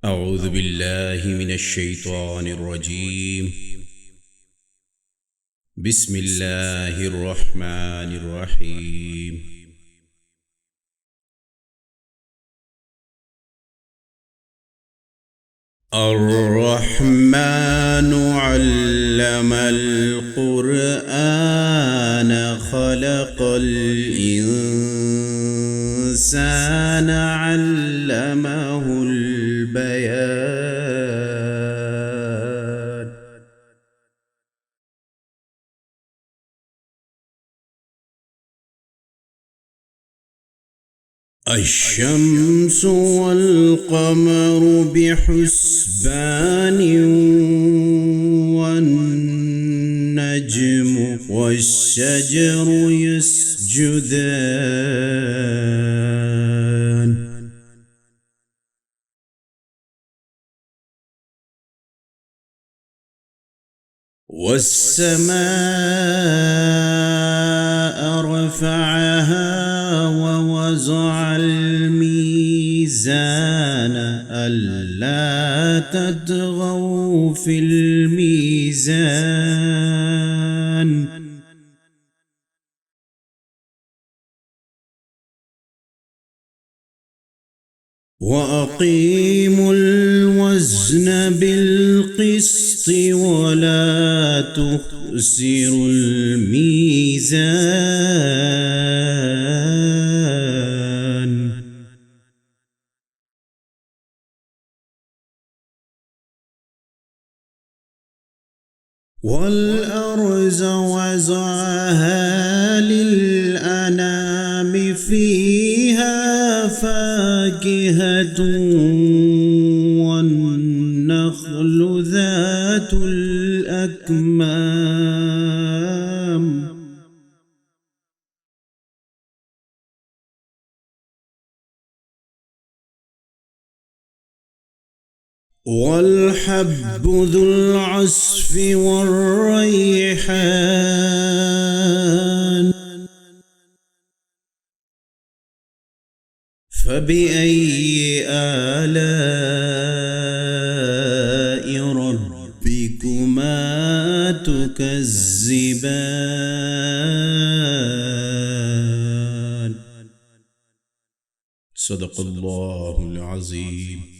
أعوذ بالله من الشيطان الرجيم. بسم الله الرحمن الرحيم. الرحمن علم القرآن خلق الإنسان علمه البيان. الشمس والقمر بحسبان والنجم والشجر يسجدان. والسماء رفعها ووضع الميزان ألا تطغوا في الميزان وأقيموا الوزن بالقسط ولا تخسروا الميزان. والأرض وضعها للأنام فيها فاكهة والنخل ذات الأكمام والحب ذو العصف والريحان. فبأي آلاء ربكما تكذبان؟ صدق الله العظيم.